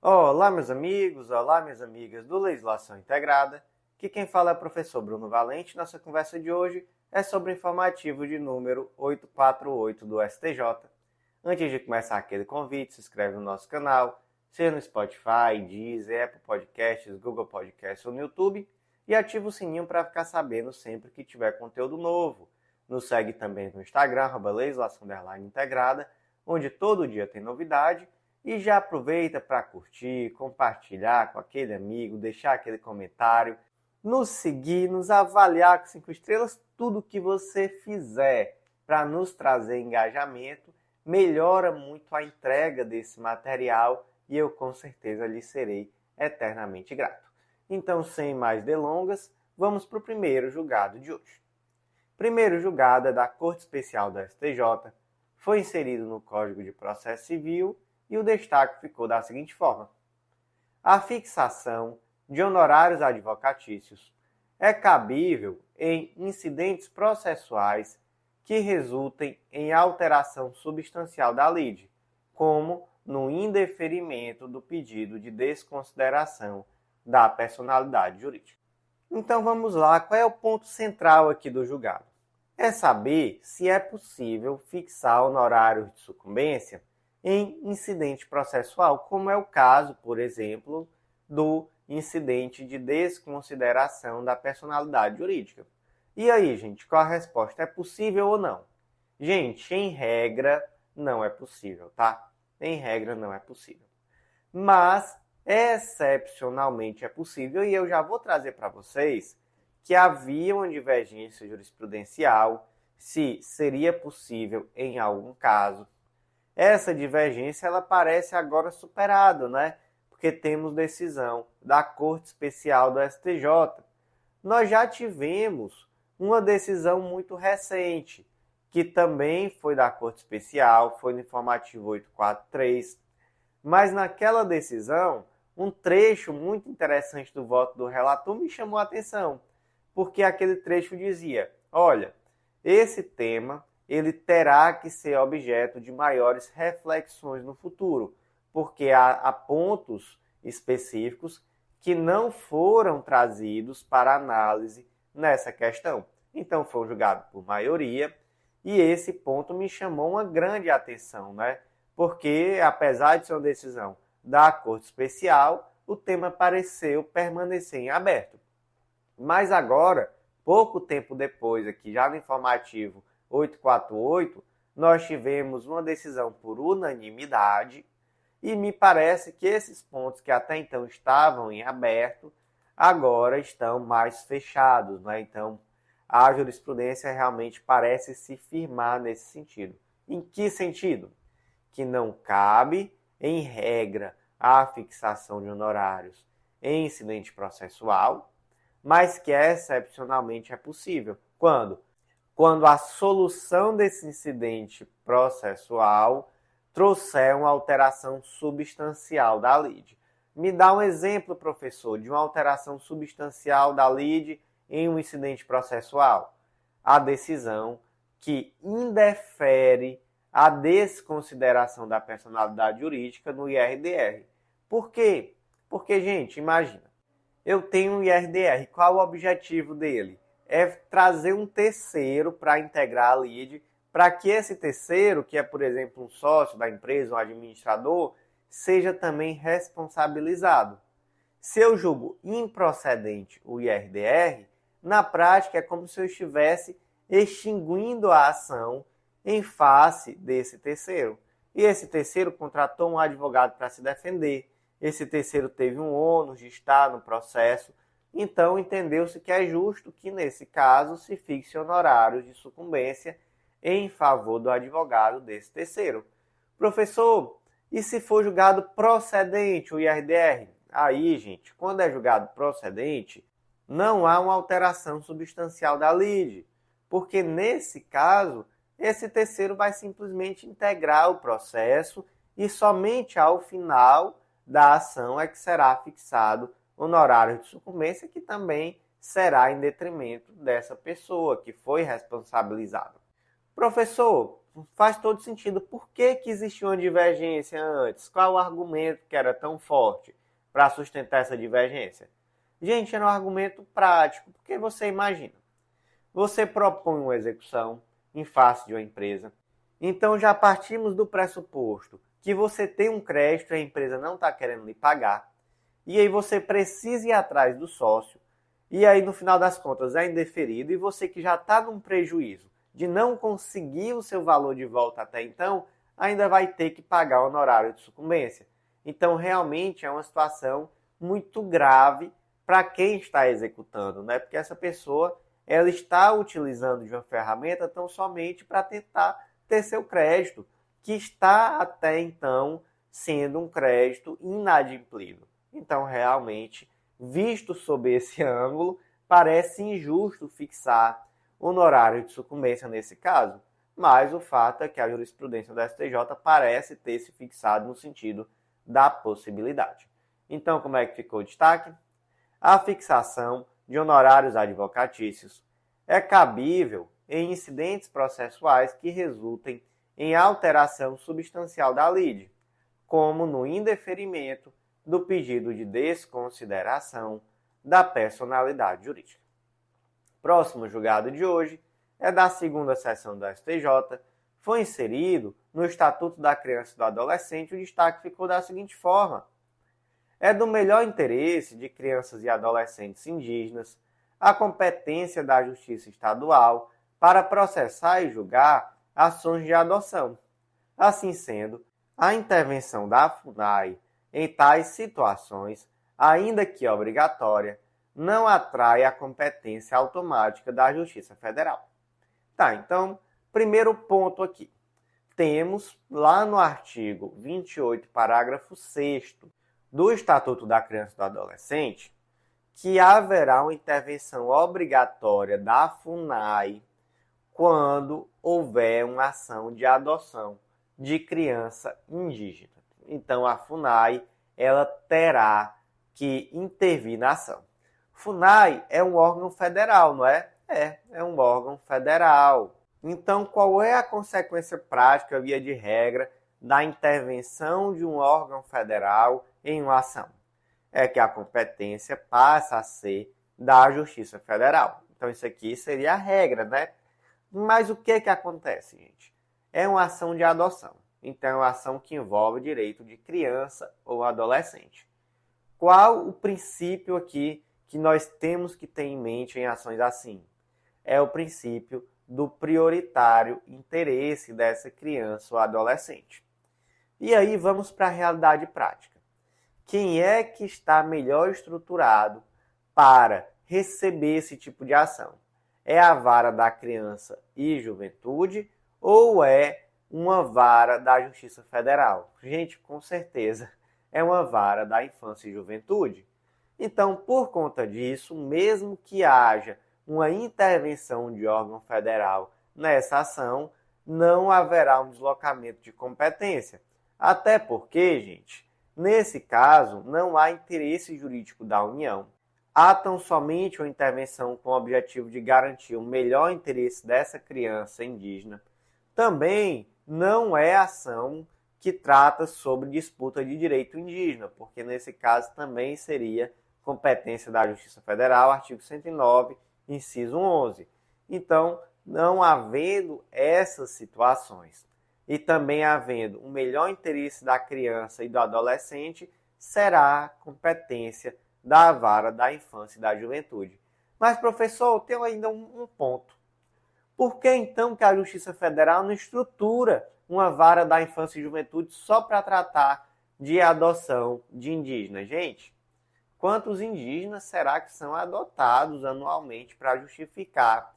Olá, meus amigos, olá, minhas amigas do Legislação Integrada. Aqui quem fala é o professor Bruno Valente. Nossa conversa de hoje é sobre o informativo de número 848 do STJ. Antes de começar aquele convite, se inscreve no nosso canal, seja no Spotify, Deezer, Apple Podcasts, Google Podcasts ou no YouTube, e ativa o sininho para ficar sabendo sempre que tiver conteúdo novo. Nos segue também no Instagram, @legislação_integrada, onde todo dia tem novidade. E já aproveita para curtir, compartilhar com aquele amigo, deixar aquele comentário, nos seguir, nos avaliar com 5 estrelas, tudo que você fizer para nos trazer engajamento, melhora muito a entrega desse material e eu com certeza lhe serei eternamente grato. Então, sem mais delongas, vamos para o primeiro julgado de hoje. O primeiro julgado é da Corte Especial do STJ, foi inserido no Código de Processo Civil e o destaque ficou da seguinte forma: a fixação de honorários advocatícios é cabível em incidentes processuais que resultem em alteração substancial da lide, como no indeferimento do pedido de desconsideração da personalidade jurídica. Então vamos lá, qual é o ponto central aqui do julgado? É saber se é possível fixar honorários de sucumbência em incidente processual, como é o caso, por exemplo, do incidente de desconsideração da personalidade jurídica. E aí, gente, qual a resposta? É possível ou não? Gente, em regra, não é possível, tá? Em regra, não é possível. Mas, excepcionalmente é possível, e eu já vou trazer para vocês que havia uma divergência jurisprudencial, se seria possível em algum caso. Essa divergência ela parece agora superada, né? Porque temos decisão da Corte Especial do STJ. Nós já tivemos uma decisão muito recente, que também foi da Corte Especial, foi no informativo 843, mas naquela decisão, um trecho muito interessante do voto do relator me chamou a atenção, porque aquele trecho dizia: olha, esse tema ele terá que ser objeto de maiores reflexões no futuro, porque há pontos específicos que não foram trazidos para análise nessa questão. Então foi julgado por maioria e esse ponto me chamou uma grande atenção, né? Porque apesar de ser uma decisão da Corte Especial, o tema pareceu permanecer em aberto. Mas agora, pouco tempo depois, aqui já no informativo 848, nós tivemos uma decisão por unanimidade e me parece que esses pontos que até então estavam em aberto, agora estão mais fechados, né? Então, a jurisprudência realmente parece se firmar nesse sentido. Em que sentido? Que não cabe, em regra, a fixação de honorários em incidente processual, mas que excepcionalmente é possível. Quando? Quando a solução desse incidente processual trouxer uma alteração substancial da lide. Me dá um exemplo, professor, de uma alteração substancial da lide em um incidente processual. A decisão que indefere a desconsideração da personalidade jurídica no IRDR. Por quê? Porque, gente, imagina, eu tenho um IRDR, qual o objetivo dele? É trazer um terceiro para integrar a lide, para que esse terceiro, que é, por exemplo, um sócio da empresa, um administrador, seja também responsabilizado. Se eu julgo improcedente o IRDR, na prática é como se eu estivesse extinguindo a ação em face desse terceiro. E esse terceiro contratou um advogado para se defender. Esse terceiro teve um ônus de estar no processo. Então, entendeu-se que é justo que, nesse caso, se fixe honorários de sucumbência em favor do advogado desse terceiro. Professor, e se for julgado procedente o IRDR? Aí, gente, quando é julgado procedente, não há uma alteração substancial da lide, porque, nesse caso, esse terceiro vai simplesmente integrar o processo e somente ao final da ação é que será fixado honorário de sucumbência, que também será em detrimento dessa pessoa que foi responsabilizada. Professor, faz todo sentido. Por que existia uma divergência antes? Qual o argumento que era tão forte para sustentar essa divergência? Gente, era um argumento prático, porque você imagina, você propõe uma execução em face de uma empresa, então já partimos do pressuposto que você tem um crédito e a empresa não está querendo lhe pagar, e aí você precisa ir atrás do sócio, e aí no final das contas é indeferido, e você que já está num prejuízo de não conseguir o seu valor de volta até então, ainda vai ter que pagar o honorário de sucumbência. Então realmente é uma situação muito grave para quem está executando, né? Porque essa pessoa ela está utilizando de uma ferramenta tão somente para tentar ter seu crédito, que está até então sendo um crédito inadimplido. Então, realmente, visto sob esse ângulo, parece injusto fixar honorário de sucumbência nesse caso, mas o fato é que a jurisprudência do STJ parece ter se fixado no sentido da possibilidade. Então, como é que ficou o destaque? A fixação de honorários advocatícios é cabível em incidentes processuais que resultem em alteração substancial da lide, como no indeferimento do pedido de desconsideração da personalidade jurídica. Próximo julgado de hoje é da segunda sessão do STJ. Foi inserido no Estatuto da Criança e do Adolescente. O destaque ficou da seguinte forma: é do melhor interesse de crianças e adolescentes indígenas a competência da Justiça Estadual para processar e julgar ações de adoção. Assim sendo, a intervenção da FUNAI em tais situações, ainda que obrigatória, não atrai a competência automática da Justiça Federal. Tá, então, primeiro ponto aqui. Temos lá no artigo 28, parágrafo 6º do Estatuto da Criança e do Adolescente, que haverá uma intervenção obrigatória da FUNAI quando houver uma ação de adoção de criança indígena. Então, a FUNAI ela terá que intervir na ação. FUNAI é um órgão federal, não é? É um órgão federal. Então, qual é a consequência prática, via de regra, da intervenção de um órgão federal em uma ação? É que a competência passa a ser da Justiça Federal. Então, isso aqui seria a regra, né? Mas o que acontece, gente? É uma ação de adoção. Então, é uma ação que envolve o direito de criança ou adolescente. Qual o princípio aqui que nós temos que ter em mente em ações assim? É o princípio do prioritário interesse dessa criança ou adolescente. E aí vamos para a realidade prática. Quem é que está melhor estruturado para receber esse tipo de ação? É a vara da criança e juventude ou é uma vara da Justiça Federal? Gente, com certeza é uma vara da infância e juventude. Então, por conta disso, mesmo que haja uma intervenção de órgão federal nessa ação, não haverá um deslocamento de competência. Até porque, gente, nesse caso, não há interesse jurídico da União. Há tão somente uma intervenção com o objetivo de garantir o melhor interesse dessa criança indígena. Também não é ação que trata sobre disputa de direito indígena, porque nesse caso também seria competência da Justiça Federal, artigo 109, inciso 11. Então, não havendo essas situações e também havendo o melhor interesse da criança e do adolescente, será competência da vara da infância e da juventude. Mas, professor, eu tenho ainda um ponto. Por que então que a Justiça Federal não estrutura uma vara da infância e juventude só para tratar de adoção de indígenas? Gente, quantos indígenas será que são adotados anualmente para justificar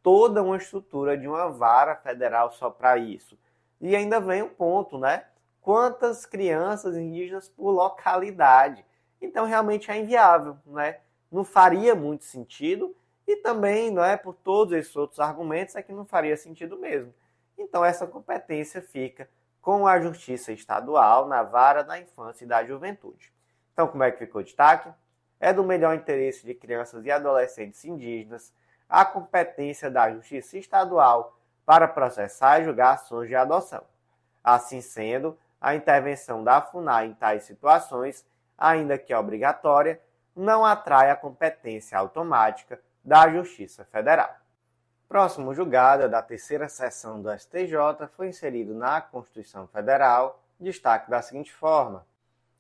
toda uma estrutura de uma vara federal só para isso? E ainda vem um ponto, né? Quantas crianças indígenas por localidade? Então, realmente é inviável, né? Não faria muito sentido e também, não é, por todos esses outros argumentos, é que não faria sentido mesmo. Então, essa competência fica com a Justiça Estadual na vara da infância e da juventude. Então, como é que ficou o destaque? É do melhor interesse de crianças e adolescentes indígenas a competência da Justiça Estadual para processar e julgar ações de adoção. Assim sendo, a intervenção da FUNAI em tais situações, ainda que obrigatória, não atrai a competência automática da Justiça Federal. Próximo julgado da terceira sessão do STJ foi inserido na Constituição Federal, destaque da seguinte forma: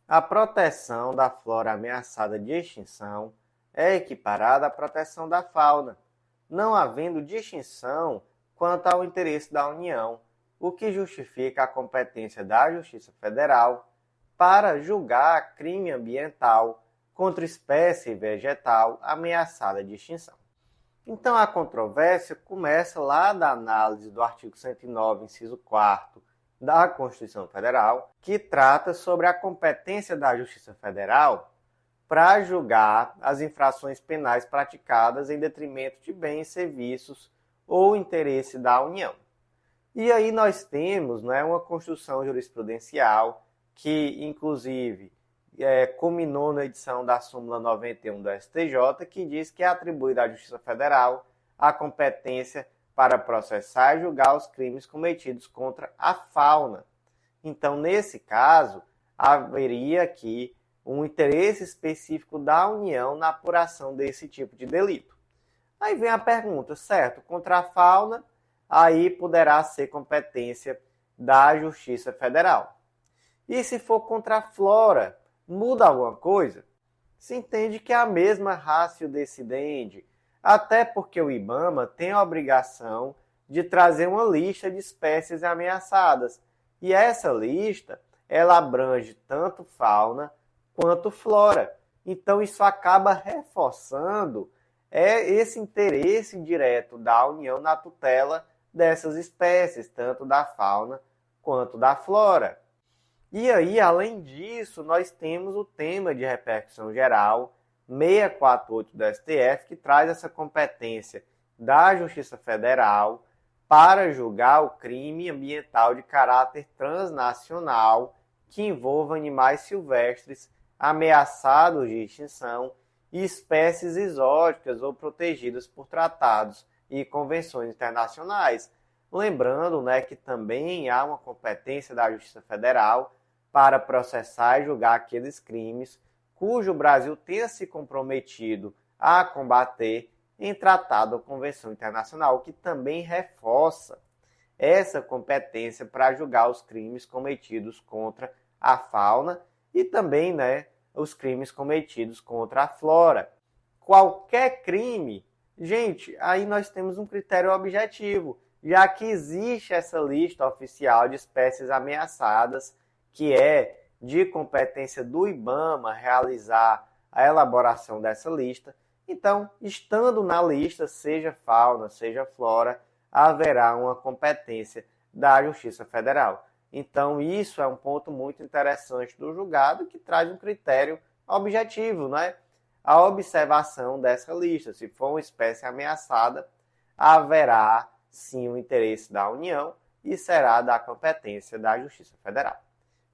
a proteção da flora ameaçada de extinção é equiparada à proteção da fauna, não havendo distinção quanto ao interesse da União, o que justifica a competência da Justiça Federal para julgar crime ambiental contra espécie vegetal ameaçada de extinção. Então, a controvérsia começa lá da análise do artigo 109, inciso 4 da Constituição Federal, que trata sobre a competência da Justiça Federal para julgar as infrações penais praticadas em detrimento de bens, serviços ou interesse da União. E aí nós temos uma construção jurisprudencial que, inclusive, culminou na edição da súmula 91 do STJ, que diz que é atribuída à Justiça Federal a competência para processar e julgar os crimes cometidos contra a fauna. Então, nesse caso, haveria aqui um interesse específico da União na apuração desse tipo de delito. Aí vem a pergunta, certo, contra a fauna, aí poderá ser competência da Justiça Federal. E se for contra a flora, muda alguma coisa? Se entende que é a mesma ratio decidendi, até porque o IBAMA tem a obrigação de trazer uma lista de espécies ameaçadas. E essa lista, ela abrange tanto fauna quanto flora. Então isso acaba reforçando esse interesse direto da União na tutela dessas espécies, tanto da fauna quanto da flora. E aí, além disso, nós temos o tema de repercussão geral 648 do STF, que traz essa competência da Justiça Federal para julgar o crime ambiental de caráter transnacional que envolva animais silvestres ameaçados de extinção e espécies exóticas ou protegidas por tratados e convenções internacionais. Lembrando que também há uma competência da Justiça Federal para processar e julgar aqueles crimes cujo Brasil tenha se comprometido a combater em tratado ou convenção internacional, o que também reforça essa competência para julgar os crimes cometidos contra a fauna e também os crimes cometidos contra a flora. Qualquer crime, gente, aí nós temos um critério objetivo, já que existe essa lista oficial de espécies ameaçadas, que é de competência do IBAMA realizar a elaboração dessa lista. Então, estando na lista, seja fauna, seja flora, haverá uma competência da Justiça Federal. Então, isso é um ponto muito interessante do julgado, que traz um critério objetivo, a observação dessa lista. Se for uma espécie ameaçada, haverá sim o interesse da União e será da competência da Justiça Federal.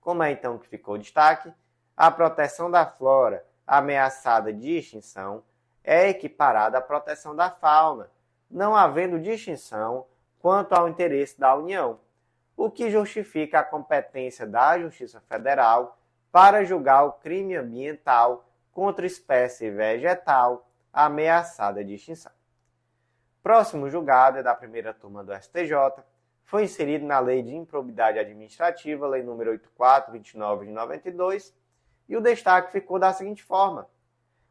Como é então que ficou o destaque? A proteção da flora ameaçada de extinção é equiparada à proteção da fauna, não havendo distinção quanto ao interesse da União, o que justifica a competência da Justiça Federal para julgar o crime ambiental contra espécie vegetal ameaçada de extinção. Próximo julgado é da primeira turma do STJ, foi inserido na Lei de Improbidade Administrativa, Lei nº 8429 de 92, e o destaque ficou da seguinte forma: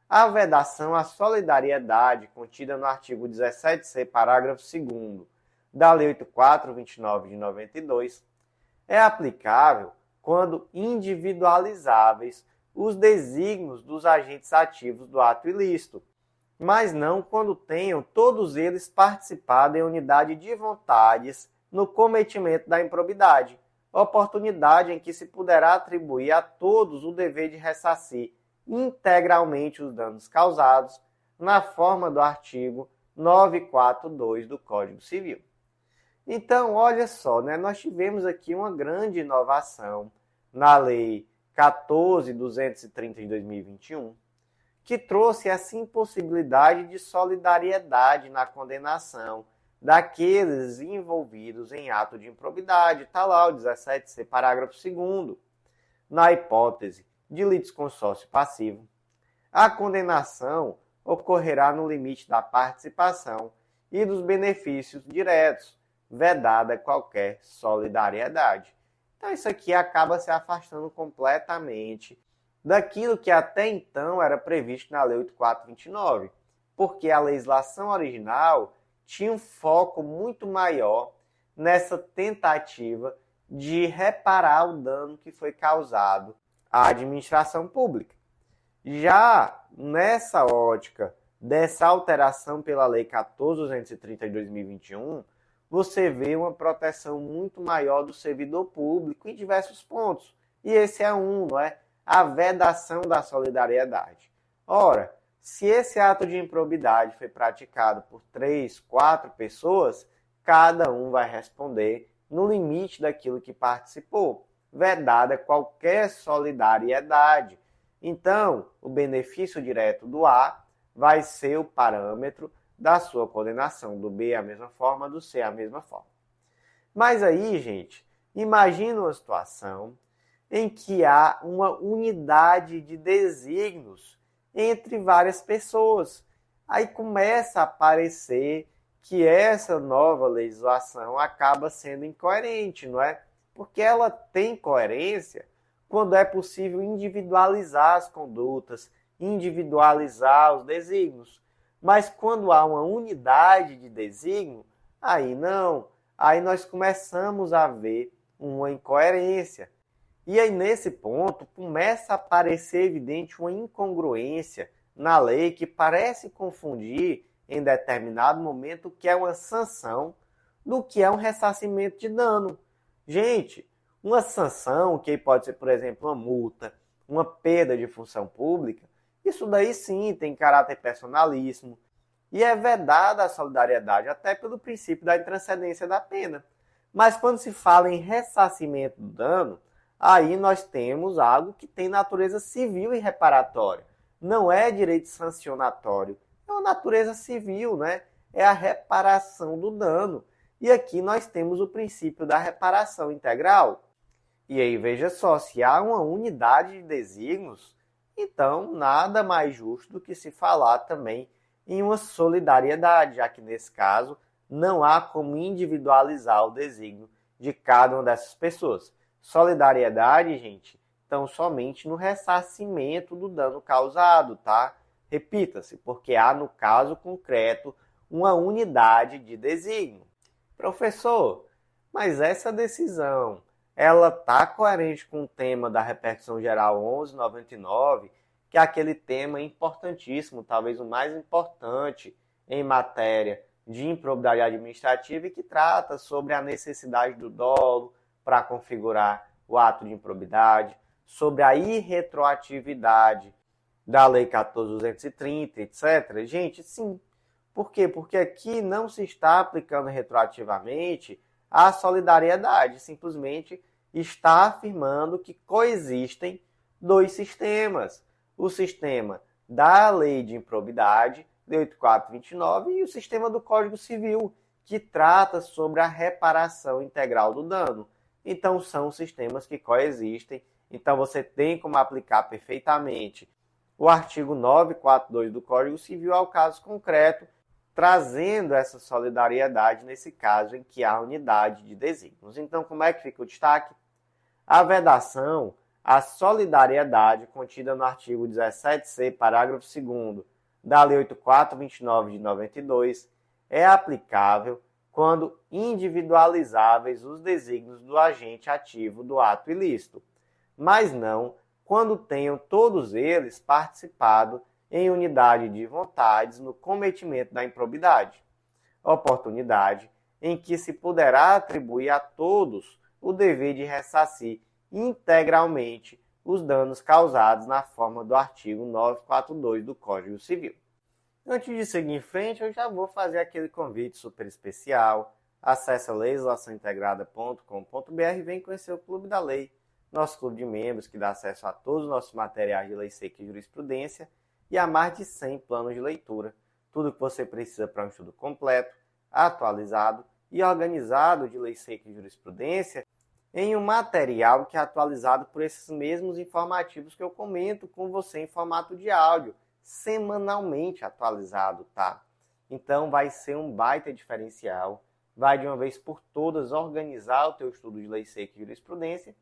a vedação à solidariedade contida no artigo 17c, parágrafo 2º da Lei 8429 de 92 é aplicável quando individualizáveis os desígnios dos agentes ativos do ato ilícito, mas não quando tenham todos eles participado em unidade de vontades no cometimento da improbidade, oportunidade em que se poderá atribuir a todos o dever de ressarcir integralmente os danos causados, na forma do artigo 942 do Código Civil. Então, olha só, nós tivemos aqui uma grande inovação na Lei 14.230 de 2021, que trouxe essa impossibilidade de solidariedade na condenação, daqueles envolvidos em ato de improbidade, está lá o 17C, parágrafo 2º. Na hipótese de litisconsórcio passivo, a condenação ocorrerá no limite da participação e dos benefícios diretos, vedada qualquer solidariedade. Então isso aqui acaba se afastando completamente daquilo que até então era previsto na Lei 8.429, porque a legislação original tinha um foco muito maior nessa tentativa de reparar o dano que foi causado à administração pública. Já nessa ótica dessa alteração pela Lei 14.230 de 2021, você vê uma proteção muito maior do servidor público em diversos pontos. E esse é um, não é? A vedação da solidariedade. Ora, se esse ato de improbidade foi praticado por 3, 4 pessoas, cada um vai responder no limite daquilo que participou, vedada qualquer solidariedade. Então, o benefício direto do A vai ser o parâmetro da sua condenação, do B a mesma forma, do C a mesma forma. Mas aí, gente, imagina uma situação em que há uma unidade de desígnios entre várias pessoas. Aí começa a aparecer que essa nova legislação acaba sendo incoerente, não é? Porque ela tem coerência quando é possível individualizar as condutas, individualizar os desígnios. Mas quando há uma unidade de desígnio, aí não. Aí nós começamos a ver uma incoerência. E aí, nesse ponto, começa a aparecer evidente uma incongruência na lei que parece confundir, em determinado momento, o que é uma sanção do que é um ressarcimento de dano. Gente, uma sanção, que pode ser, por exemplo, uma multa, uma perda de função pública, isso daí sim tem caráter personalíssimo e é vedada a solidariedade, até pelo princípio da intranscendência da pena. Mas quando se fala em ressarcimento do dano, aí nós temos algo que tem natureza civil e reparatória. Não é direito sancionatório, é uma natureza civil, né? É a reparação do dano. E aqui nós temos o princípio da reparação integral. E aí veja só, se há uma unidade de desígnios, então nada mais justo do que se falar também em uma solidariedade, já que nesse caso não há como individualizar o desígnio de cada uma dessas pessoas. Solidariedade, gente, então somente no ressarcimento do dano causado, tá? Repita-se, porque há no caso concreto uma unidade de desígnio. Professor, mas essa decisão, ela está coerente com o tema da repercussão geral 1199, que é aquele tema importantíssimo, talvez o mais importante em matéria de improbidade administrativa e que trata sobre a necessidade do dolo para configurar o ato de improbidade, sobre a irretroatividade da Lei 14.230, etc. Gente, sim. Por quê? Porque aqui não se está aplicando retroativamente a solidariedade, simplesmente está afirmando que coexistem dois sistemas. O sistema da Lei de Improbidade, de 8.429, e o sistema do Código Civil, que trata sobre a reparação integral do dano. Então, são sistemas que coexistem. Então, você tem como aplicar perfeitamente o artigo 942 do Código Civil ao caso concreto, trazendo essa solidariedade nesse caso em que há unidade de desígnios. Então, como é que fica o destaque? A vedação, a solidariedade contida no artigo 17C, parágrafo 2º da Lei 8.429 de 92, é aplicável quando individualizáveis os desígnios do agente ativo do ato ilícito, mas não quando tenham todos eles participado em unidade de vontades no cometimento da improbidade, oportunidade em que se poderá atribuir a todos o dever de ressarcir integralmente os danos causados na forma do artigo 942 do Código Civil. Antes de seguir em frente, eu já vou fazer aquele convite super especial. Acesse legislaçãointegrada.com.br e vem conhecer o Clube da Lei, nosso clube de membros que dá acesso a todos os nossos materiais de lei seca e jurisprudência e a mais de 100 planos de leitura. Tudo que você precisa para um estudo completo, atualizado e organizado de lei seca e jurisprudência em um material que é atualizado por esses mesmos informativos que eu comento com você em formato de áudio, semanalmente atualizado, tá? Então vai ser um baita diferencial, vai de uma vez por todas organizar o teu estudo de lei seca e jurisprudência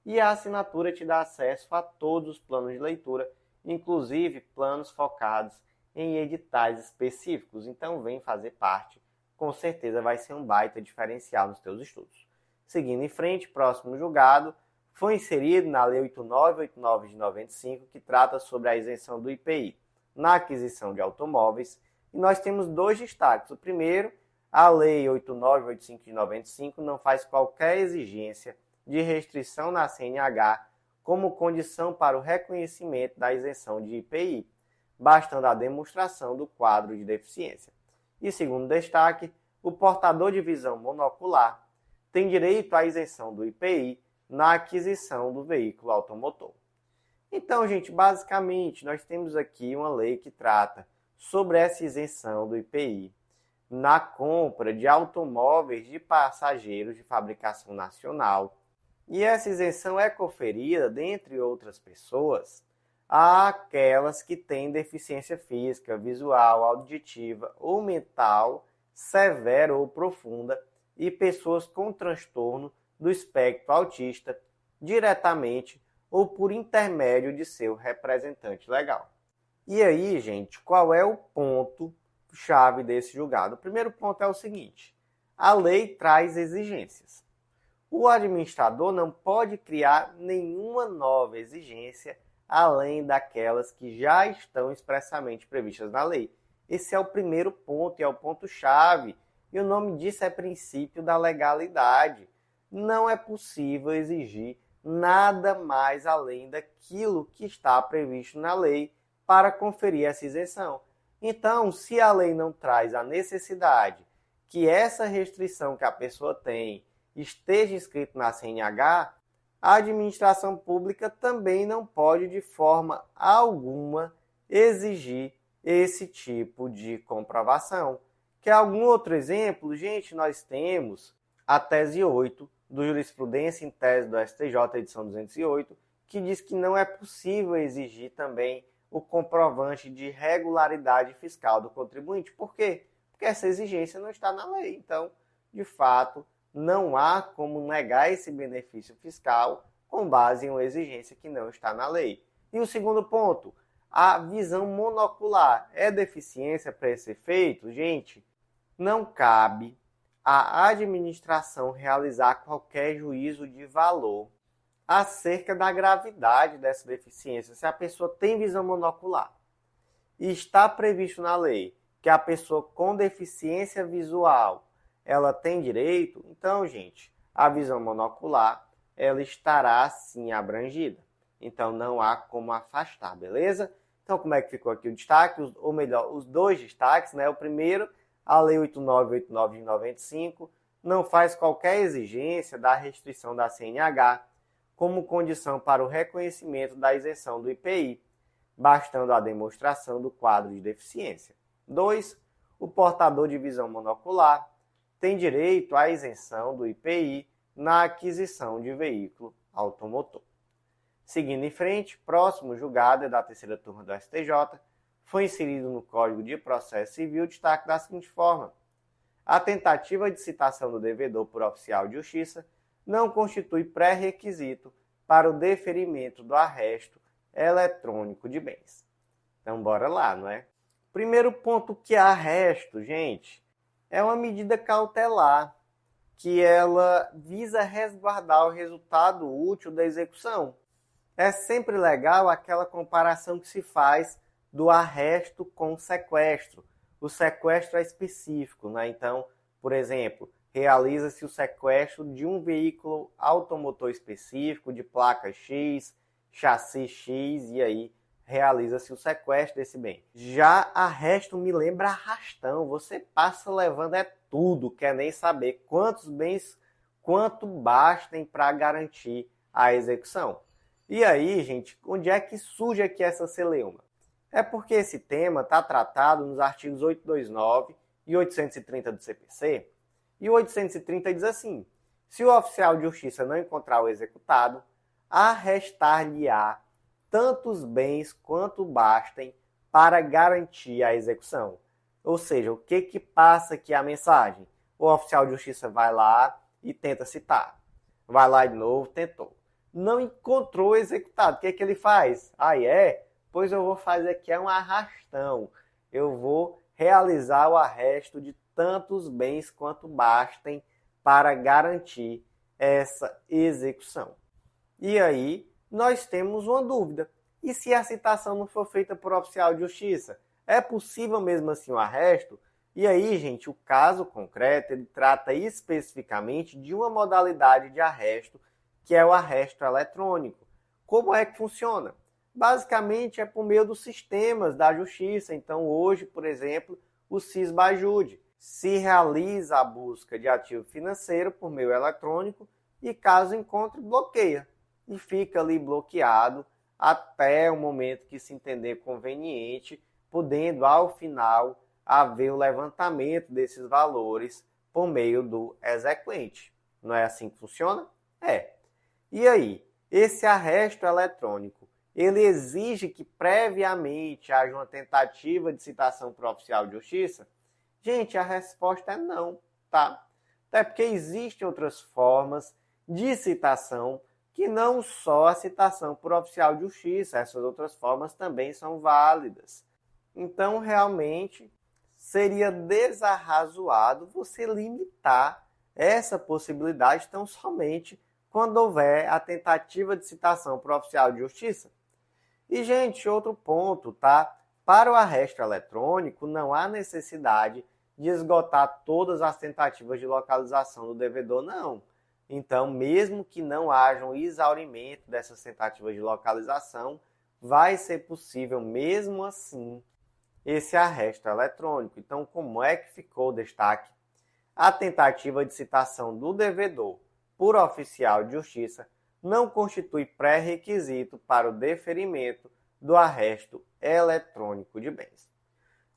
e a assinatura te dá acesso a todos os planos de leitura, inclusive planos focados em editais específicos. Então vem fazer parte, com certeza vai ser um baita diferencial nos teus estudos. Seguindo em frente, próximo julgado, foi inserido na Lei 8989 de 95, que trata sobre a isenção do IPI na aquisição de automóveis, e nós temos dois destaques. O primeiro, a Lei 8985 de 95 não faz qualquer exigência de restrição na CNH como condição para o reconhecimento da isenção de IPI, bastando a demonstração do quadro de deficiência. E segundo destaque, o portador de visão monocular tem direito à isenção do IPI na aquisição do veículo automotor. Então, gente, basicamente, nós temos aqui uma lei que trata sobre essa isenção do IPI na compra de automóveis de passageiros de fabricação nacional. E essa isenção é conferida, dentre outras pessoas, àquelas que têm deficiência física, visual, auditiva ou mental severa ou profunda e pessoas com transtorno do espectro autista, diretamente ou por intermédio de seu representante legal. E aí, gente, qual é o ponto-chave desse julgado? O primeiro ponto é o seguinte: a lei traz exigências. O administrador não pode criar nenhuma nova exigência além daquelas que já estão expressamente previstas na lei. Esse é o primeiro ponto e é o ponto-chave. E o nome disso é princípio da legalidade. Não é possível exigir nada mais além daquilo que está previsto na lei para conferir essa isenção. Então, se a lei não traz a necessidade que essa restrição que a pessoa tem esteja escrito na CNH, a administração pública também não pode, de forma alguma, exigir esse tipo de comprovação. Quer algum outro exemplo? Gente, nós temos a tese 8 do Jurisprudência em Tese do STJ, edição 208, que diz que não é possível exigir também o comprovante de regularidade fiscal do contribuinte. Por quê? Porque essa exigência não está na lei. Então, de fato, não há como negar esse benefício fiscal com base em uma exigência que não está na lei. E o segundo ponto, a visão monocular é deficiência para esse efeito? Gente, não cabe à administração realizar qualquer juízo de valor acerca da gravidade dessa deficiência. Se a pessoa tem visão monocular e está previsto na lei que a pessoa com deficiência visual ela tem direito, então, gente, a visão monocular ela estará sim abrangida. Então, não há como afastar, beleza? Então, como é que ficou aqui o destaque? Ou melhor, os dois destaques, né? O primeiro, a Lei 8989 de 95 não faz qualquer exigência da restrição da CNH como condição para o reconhecimento da isenção do IPI, bastando a demonstração do quadro de deficiência. 2. O portador de visão monocular tem direito à isenção do IPI na aquisição de veículo automotor. Seguindo em frente, próximo julgado é da terceira turma do STJ, foi inserido no Código de Processo Civil o destaque da seguinte forma: a tentativa de citação do devedor por oficial de justiça não constitui pré-requisito para o deferimento do arresto eletrônico de bens. Então, bora lá, não é? Primeiro ponto que é arresto, gente, é uma medida cautelar que ela visa resguardar o resultado útil da execução. É sempre legal aquela comparação que se faz do arresto com o sequestro. O sequestro é específico, né? Então, por exemplo, realiza-se o sequestro de um veículo automotor específico, de placa X, chassi X, e aí realiza-se o sequestro desse bem. Já arresto me lembra arrastão. Você passa levando tudo, quer nem saber quantos bens, quanto bastem para garantir a execução. E aí, gente, onde é que surge aqui essa celeuma? É porque esse tema está tratado nos artigos 829 e 830 do CPC. E o 830 diz assim: se o oficial de justiça não encontrar o executado, arrestar-lhe-á tantos bens quanto bastem para garantir a execução. Ou seja, o que passa aqui a mensagem? O oficial de justiça vai lá e tenta citar. Vai lá de novo, tentou. Não encontrou o executado. O que ele faz? Pois eu vou fazer aqui um arrastão. Eu vou realizar o arresto de tantos bens quanto bastem para garantir essa execução. E aí, nós temos uma dúvida. E se a citação não for feita por oficial de justiça? É possível mesmo assim o arresto? E aí, gente, o caso concreto, ele trata especificamente de uma modalidade de arresto, que é o arresto eletrônico. Como é que funciona? Basicamente, é por meio dos sistemas da justiça. Então, hoje, por exemplo, o Sisbajude se realiza a busca de ativo financeiro por meio eletrônico e, caso encontre, bloqueia. E fica ali bloqueado até o momento que se entender conveniente, podendo, ao final, haver o levantamento desses valores por meio do exequente. Não é assim que funciona? É. E aí, esse arresto eletrônico, ele exige que previamente haja uma tentativa de citação por oficial de justiça? Gente, a resposta é não, tá? Até porque existem outras formas de citação que não só a citação por oficial de justiça, essas outras formas também são válidas. Então, realmente, seria desarrazoado você limitar essa possibilidade tão somente quando houver a tentativa de citação por oficial de justiça. E, gente, outro ponto, tá? Para o arresto eletrônico, não há necessidade de esgotar todas as tentativas de localização do devedor, não. Então, mesmo que não haja um exaurimento dessas tentativas de localização, vai ser possível, mesmo assim, esse arresto eletrônico. Então, como é que ficou o destaque? A tentativa de citação do devedor por oficial de justiça não constitui pré-requisito para o deferimento do arresto eletrônico de bens.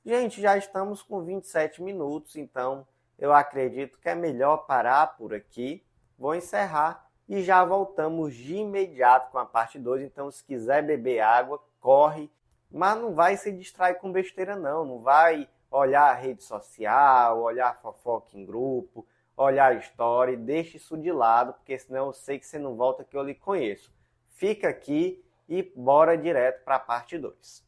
Gente, já estamos com 27 minutos, então eu acredito que é melhor parar por aqui. Vou encerrar e já voltamos de imediato com a parte 2. Então, se quiser beber água, corre. Mas não vai se distrair com besteira, não. Não vai olhar a rede social, olhar fofoca em grupo, olhar story. Deixe isso de lado, porque senão eu sei que você não volta que eu lhe conheço. Fica aqui e bora direto para a parte 2.